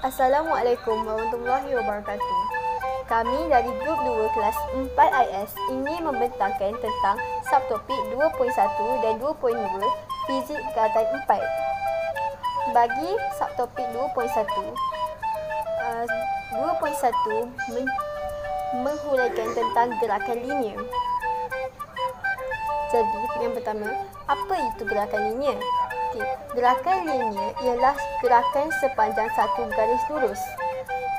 Assalamualaikum warahmatullahi wabarakatuh. Kami dari Grup 2 Kelas 4 IS ingin membentangkan tentang subtopik 2.1 dan 2.2 Fizik Gerakan 4. Bagi subtopik 2.1, 2.1 menghuraikan tentang gerakan linear. Jadi, yang pertama, apa itu gerakan linear? Gerakan linear ialah gerakan sepanjang satu garis lurus.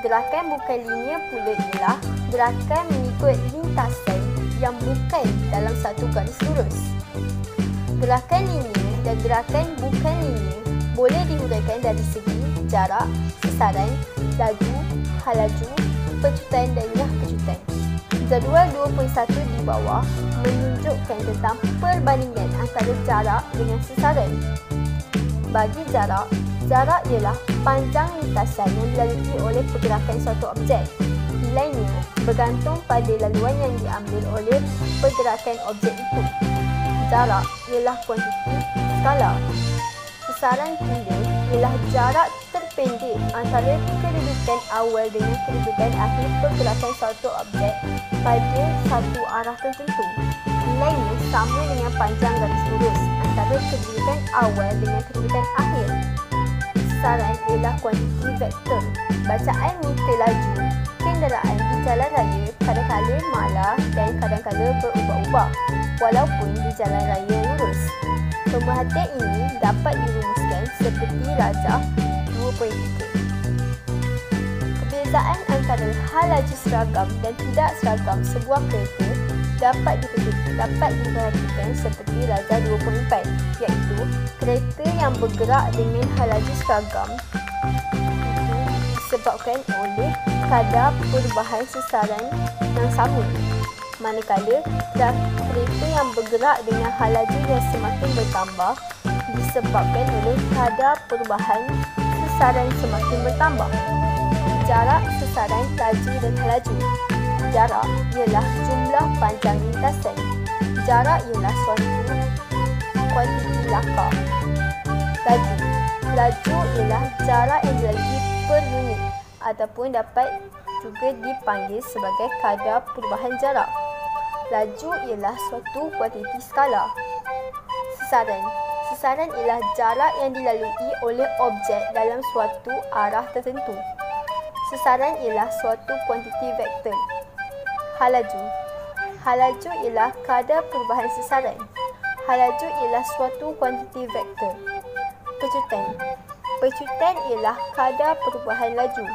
Gerakan bukan linear pula ialah gerakan mengikut lintasan yang bukan dalam satu garis lurus. Gerakan linear dan gerakan bukan linear boleh dihuraikan dari segi jarak, sesaran, laju, halaju, pecutan dan nyah pecutan. Jadual 2.1 di bawah menunjukkan tentang perbandingan antara jarak dengan sesaran. Bagi jarak ialah panjang lintasan yang dilalui oleh pergerakan suatu objek. Nilainya bergantung pada laluan yang diambil oleh pergerakan objek itu. Jarak ialah kuantiti skala. Sesaran pula ialah jarak terpendek antara kedudukan awal dengan kedudukan akhir pergerakan suatu objek pada satu arah tertentu. Nilainya sama dengan panjang garis lurus antara kedudukan awal dengan kedudukan akhir. Sesaran ialah kuantiti vektor. Bacaan meter laju kenderaan di jalan raya kadang-kadang malah dan kadang-kadang berubah-ubah walaupun di jalan raya lurus. Pemerhatian ini dapat dirumuskan seperti rajah 2.3. Perbezaan antara hal laju seragam dan tidak seragam sebuah kereta dapat diperhatikan seperti rajah 2.4, iaitu kereta yang bergerak dengan hal laju seragam itu disebabkan oleh kadar perubahan sesaran yang sama, manakala kereta yang bergerak dengan hal laju yang semakin bertambah disebabkan oleh kadar perubahan sesaran semakin bertambah. Jarak, sesaran, laju dan halaju. Jarak ialah jumlah panjang lintasan. Jarak ialah suatu kuantiti lakar. Laju ialah jarak yang dilalui per unit ataupun dapat juga dipanggil sebagai kadar perubahan jarak. Laju ialah suatu kuantiti skala. Sesaran ialah jarak yang dilalui oleh objek dalam suatu arah tertentu. Sesaran ialah suatu kuantiti vektor. Halaju ialah kadar perubahan sesaran. Halaju ialah suatu kuantiti vektor. Pecutan ialah kadar perubahan laju.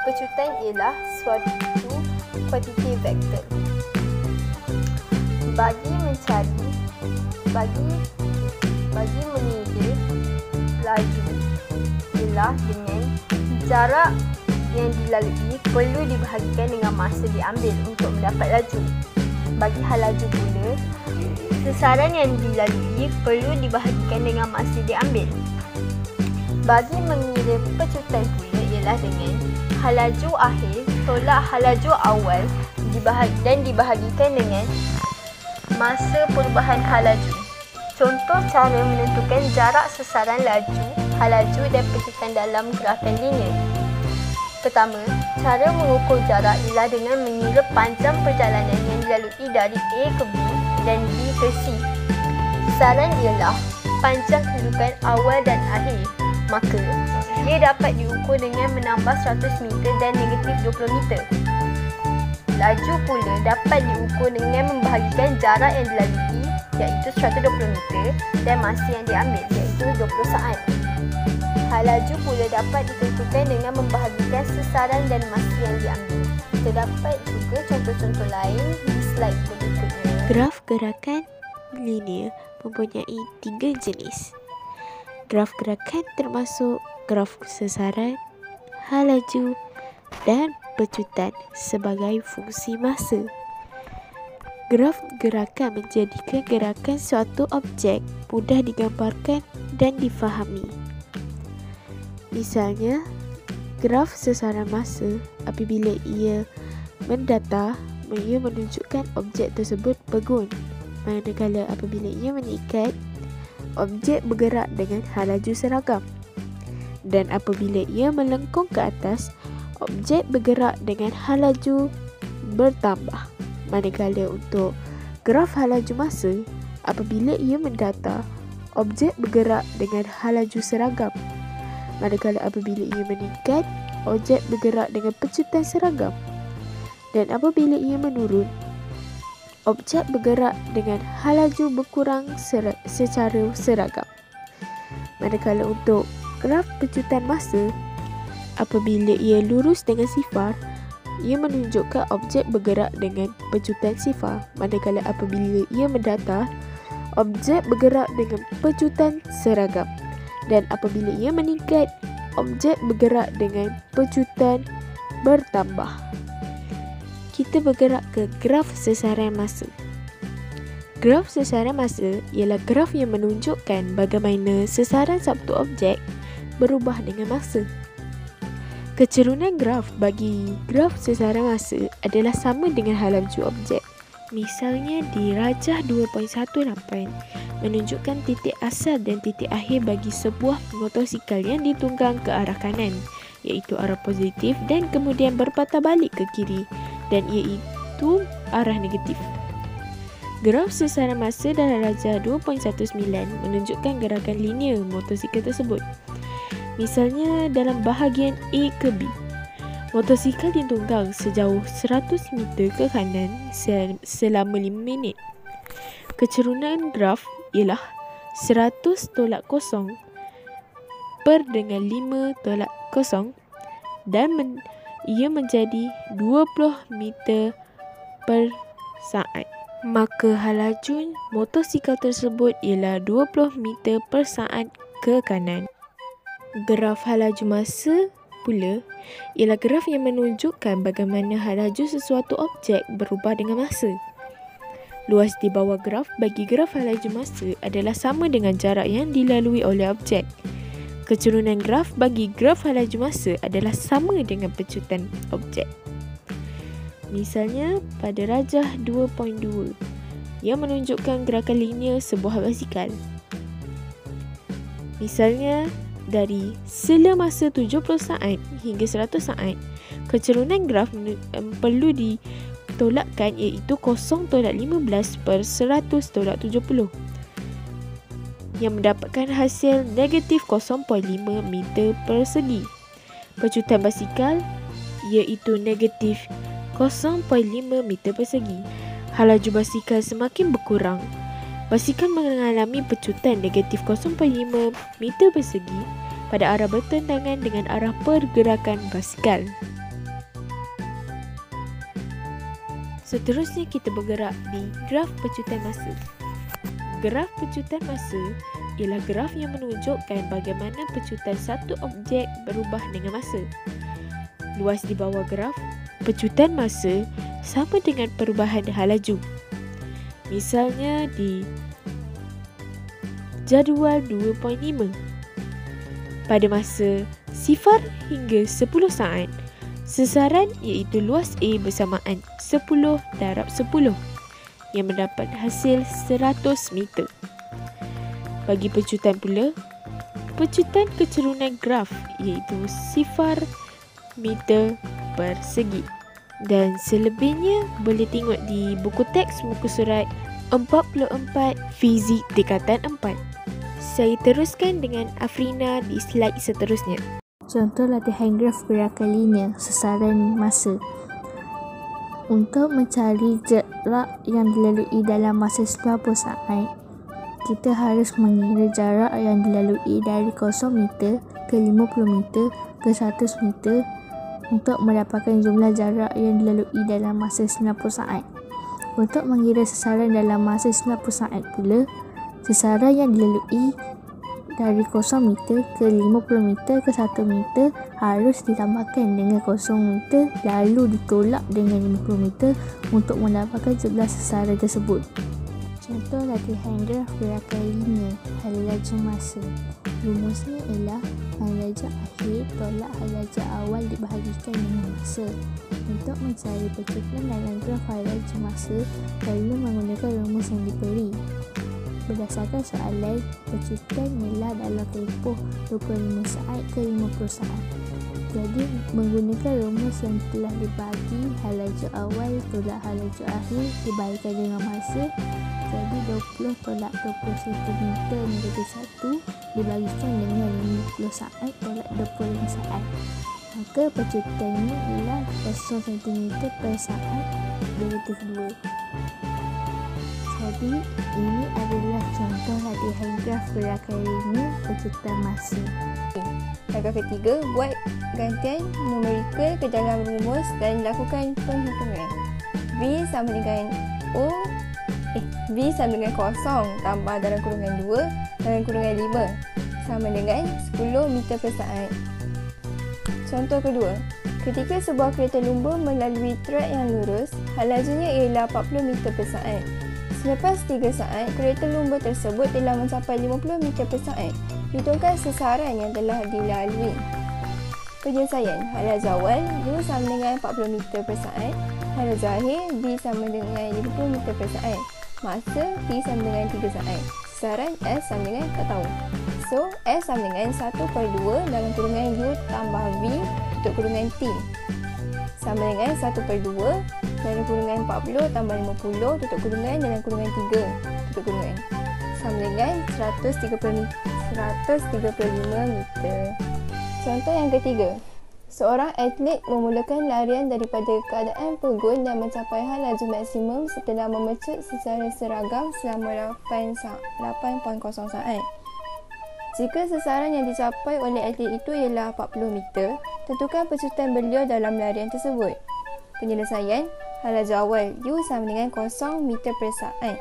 Pecutan ialah suatu kuantiti vektor. Bagi mengira laju ialah dengan jarak yang dilalui perlu dibahagikan dengan masa diambil untuk mendapat laju. Bagi hal laju pula, sesaran yang dilalui perlu dibahagikan dengan masa diambil. Bagi mengira pecutan pula ialah dengan hal laju akhir tolak hal laju awal dan dibahagikan dengan masa perubahan hal laju. Contoh cara menentukan jarak sesaran laju, hal laju dan pecutan dalam gerakan linear. Pertama, cara mengukur jarak ialah dengan mengira panjang perjalanan yang dilalui dari A ke B dan B ke C. Sesaran ialah panjang kedudukan awal dan akhir, maka ia dapat diukur dengan menambah 100 meter dan negatif 20 meter. Laju pula dapat diukur dengan membahagikan jarak yang dilalui iaitu 120 meter dan masa yang diambil iaitu 20 saat. Hal laju pula dapat ditentukan dengan membahagikan sesaran dan masa yang diambil. Terdapat juga contoh-contoh lain di slide berikutnya. Graf gerakan linear mempunyai 3 jenis. Graf gerakan termasuk graf sesaran, hal laju dan pecutan sebagai fungsi masa. Graf gerakan menjadikan gerakan suatu objek mudah digambarkan dan difahami. Misalnya, graf sesaran masa apabila ia mendatar, ia menunjukkan objek tersebut bergun, manakala apabila ia meningkat, objek bergerak dengan hal laju seragam. dan apabila ia melengkung ke atas, objek bergerak dengan hal laju bertambah. Manakala untuk graf hal laju masa, apabila ia mendata, objek bergerak dengan hal laju seragam. Manakala apabila ia meningkat, objek bergerak dengan pecutan seragam. Dan apabila ia menurun, objek bergerak dengan hal laju berkurang secara seragam. Manakala untuk graf pecutan masa, apabila ia lurus dengan sifar, ia menunjukkan objek bergerak dengan pecutan sifar. Manakala apabila ia mendatar, objek bergerak dengan pecutan seragam. Dan apabila ia meningkat, objek bergerak dengan pecutan bertambah. Kita bergerak ke graf sesaran masa. Graf sesaran masa ialah graf yang menunjukkan bagaimana sesaran satu objek berubah dengan masa. Kecerunan graf bagi graf sesaran masa adalah sama dengan hal laju objek. Misalnya di rajah 2.18 menunjukkan titik asal dan titik akhir bagi sebuah motosikal yang ditunggang ke arah kanan, iaitu arah positif, dan kemudian berpatah balik ke kiri, dan iaitu arah negatif. Graf sesaran masa dalam rajah 2.19 menunjukkan gerakan linear motosikal tersebut. Misalnya dalam bahagian A ke B, motosikal ditunggang sejauh 100 meter ke kanan selama 5 minit. Kecerunan graf ialah 100 tolak kosong per dengan 5 tolak kosong dan ia menjadi 20 meter per saat. Maka hal laju motosikal tersebut ialah 20 meter per saat ke kanan. Graf hal laju masa pula ialah graf yang menunjukkan bagaimana hal laju sesuatu objek berubah dengan masa. Luas di bawah graf bagi graf hal laju masa adalah sama dengan jarak yang dilalui oleh objek. Kecerunan graf bagi graf hal laju masa adalah sama dengan pecutan objek. Misalnya pada rajah 2.2 yang menunjukkan gerakan linear sebuah basikal. Misalnya dari sela masa 70 saat hingga 100 saat, kecerunan graf perlu ditolakkan iaitu 0.15 per 100/70 yang mendapatkan hasil negatif 0.5 meter persegi. Pecutan basikal iaitu negatif 0.5 meter persegi. Hal laju basikal semakin berkurang. Basikal mengalami pecutan negatif 0.5 meter persegi pada arah bertentangan dengan arah pergerakan basikal. Seterusnya kita bergerak di graf pecutan masa. Graf pecutan masa ialah graf yang menunjukkan bagaimana pecutan satu objek berubah dengan masa. Luas di bawah graf pecutan masa sama dengan perubahan hal laju. Misalnya di jadual 2.5. Pada masa 0 hingga 10 saat, sesaran iaitu luas A bersamaan 10 darab 10 yang mendapat hasil 100 meter. Bagi pecutan pula, pecutan kecerunan graf iaitu 0 meter persegi. Dan selebihnya boleh tengok di buku teks muka surat 44 Fizik tingkatan 4. Saya teruskan dengan Afrina di slide seterusnya. Contoh latihan graf gerakan linear sesaran masa. Untuk mencari jarak yang dilalui dalam masa 90 saat, kita harus mengira jarak yang dilalui dari 0 meter ke 50 meter ke 100 meter untuk mendapatkan jumlah jarak yang dilalui dalam masa 90 saat. Untuk mengira sesaran dalam masa 90 saat pula, sesaran yang dilalui dari 0 meter ke 50 meter ke 1 meter harus ditambahkan dengan 0 meter lalu ditolak dengan 50 meter untuk mendapatkan jumlah sesaran tersebut. Contoh latihan graf gerakan linear hal laju masa. Rumusnya ialah hal laju akhir tolak hal laju awal dibahagikan dengan masa. Untuk mencari pecutan dalam graf hal laju masa, perlu menggunakan rumus yang diberi. Berdasarkan soalan, pecutan ialah dalam tempoh 25 saat ke 50 saat. Jadi, menggunakan rumus yang telah dibagi, hal laju awal tolak hal laju akhir dibagikan dengan masa. Jadi, 20 tolak 20 cm negatif 1 dibagikan dengan 50 saat tolak 25 saat. Maka pecutannya ialah 0 cm per saat negatif 2. Jadi, ini adalah contoh latihan graf gerakan linear pecutan masa. Langkah ketiga, buat gantian numerikal ke dalam rumus dan lakukan penghitungan. V sama dengan V sama dengan 0 tambah dalam kurungan 2 dalam kurungan 5 sama dengan 10 meter per saat. Contoh kedua, ketika sebuah kereta lumba melalui trek yang lurus, hal lajunya ialah 40 meter per saat. Selepas 3 saat, kereta lumba tersebut telah mencapai 50 meter per saat. Hitungkan sesaran yang telah dilalui. Penyelesaian, hal laju awal U sama dengan 40 meter per saat. Hal laju akhir V sama dengan 50 meter per saat. Masa T sama dengan 3 saat. Sesaran S sama dengan tak tahu. So, S sama dengan 1/2 dalam kurungan U tambah V untuk kurungan T. Sama dengan 1/2 dalam kurungan 40 tambah 50 tutup kurungan dalam kurungan 3 tutup kurungan. Sama dengan 135 meter. Contoh yang ketiga. Seorang atlet memulakan larian daripada keadaan pegun dan mencapai hal laju maksimum setelah memecut secara seragam selama 8.0 saat. Jika sasaran yang dicapai oleh atlet itu ialah 40 meter, tentukan pecutan beliau dalam larian tersebut. Penyelesaian, hal laju awal U sama dengan 0 meter per saat.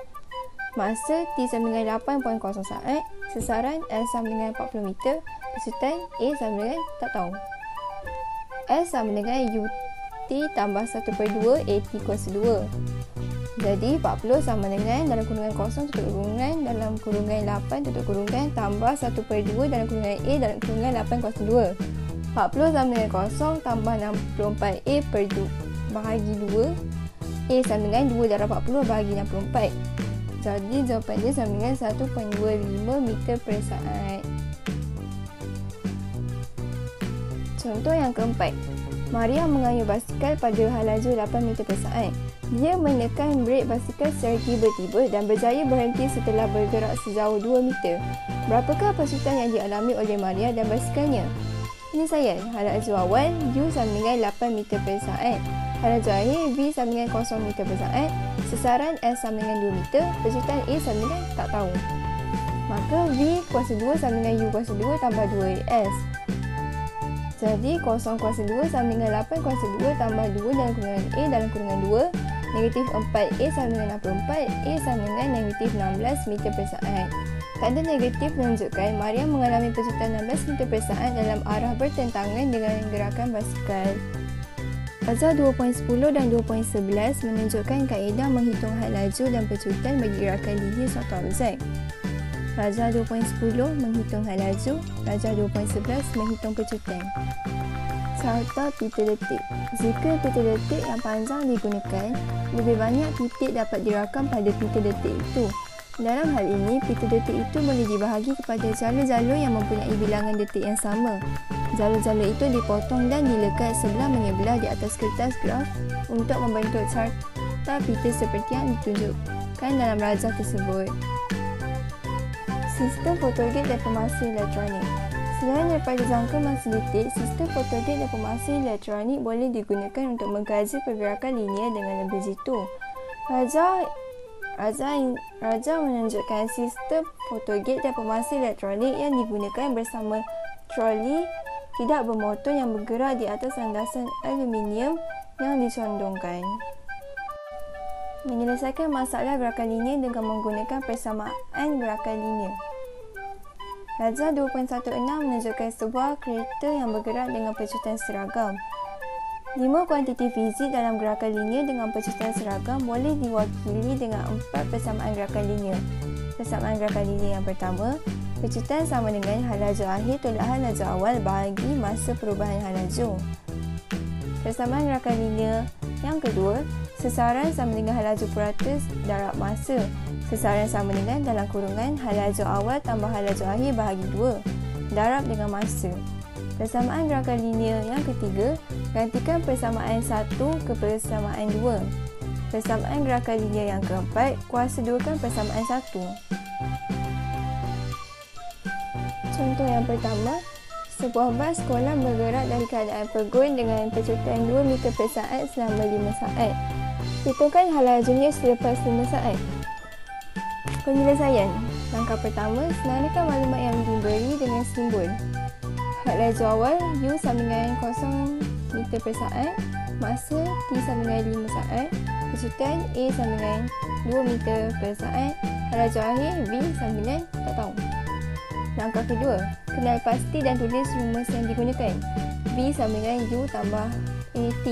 Masa T sama dengan 8.0 saat. Sesaran S sama dengan 40 meter. Pecutan A sama dengan tak tahu. S sama dengan UT tambah 1/2 AT kuasa 2. Jadi 40 sama dengan dalam kurungan 0 tutup kurungan dalam kurungan 8 tutup kurungan tambah 1/2 dalam kurungan A dalam kurungan 8 kuasa 2. 40 sama dengan 0 tambah 64A per 2 bahagi 2. A sama dengan 2 darab 40 bahagi 64. Jadi jawapannya sama dengan 1.25 meter per saat. Contoh yang keempat. Maria mengayuh basikal pada hal laju 8 meter per saat. Dia menekan brek basikal secara tiba-tiba dan berjaya berhenti setelah bergerak sejauh 2 meter. Berapakah pecutan yang dialami oleh Maria dan basikalnya? Penyelesaian, hal laju awal U sama dengan 8 meter per saat. Hal laju akhir V sama dengan 0 meter per saat. Sesaran S sama dengan 2 meter. Pecutan A sama dengan tak tahu. Maka V kuasa 2 sama dengan U kuasa 2 tambah 2S. Jadi 0 kuasa 2 sama dengan 8 kuasa 2 tambah 2 dalam kurungan A dalam kurungan 2. Negatif 4A sama dengan 64. A sama dengan negatif 16 meter per saat. Tanda negatif menunjukkan Maria mengalami pecutan 16 meter per saat dalam arah bertentangan dengan gerakan basikal. Fazal 2.10 dan 2.11 menunjukkan kaedah menghitung had laju dan pecutan bagi gerakan linear suatu objek. Fazal 2.10 menghitung had laju, Fazal 2.11 menghitung pecutan. Carta pita detik. Jika pita detik yang panjang digunakan, lebih banyak titik dapat dirakam pada pita detik itu. Dalam hal ini, pita detik itu boleh dibahagi kepada jalur-jalur yang mempunyai bilangan detik yang sama. Jalur-jalur itu dipotong dan dilekat sebelah menyebelah di atas kertas graf untuk membentuk carta pita seperti yang ditunjukkan dalam rajah tersebut. Sistem photogate dan pemasa elektronik. Selain daripada jangka masa detik, sistem photogate dan pemasa elektronik boleh digunakan untuk mengkaji pergerakan linear dengan lebih jitu. Rajah menunjukkan sistem photogate dan pemasa elektronik yang digunakan bersama troli tidak bermotor yang bergerak di atas landasan aluminium yang dicondongkan. Menyelesaikan masalah gerakan linear dengan menggunakan persamaan gerakan linear. Rajah 2.16 menunjukkan sebuah kereta yang bergerak dengan pecutan seragam. 5 kuantiti fizik dalam gerakan linear dengan pecutan seragam boleh diwakili dengan 4 persamaan gerakan linear. Persamaan gerakan linear yang pertama, pecutan sama dengan hal laju akhir tolak hal laju awal bahagi masa perubahan hal laju. Persamaan gerakan linear yang kedua, sesaran sama dengan hal laju peratus darab masa. Sesaran sama dengan dalam kurungan hal laju awal tambah hal laju akhir bahagi 2 darab dengan masa. Persamaan gerakan linear yang ketiga, gantikan persamaan 1 ke persamaan 2. Persamaan gerakan linear yang keempat, kuasa 2kan persamaan 1. Contoh yang pertama, sebuah bas sekolah bergerak dari keadaan Pergun dengan kecepatan 2 meter per saat selama 5 saat. Hitungkan hal lajunya selepas 5 saat. Penyelesaian. Langkah pertama, senaraikan maklumat yang diberi dengan simbol. Had laju awal, U sama dengan 0 meter per saat, masa T sama dengan 5 saat, kecepatan A sama dengan 2 meter per saat, had laju akhir V sama dengan tak tahu. Langkah kedua, kenal pasti dan tulis rumus yang digunakan. V sama dengan U tambah AT.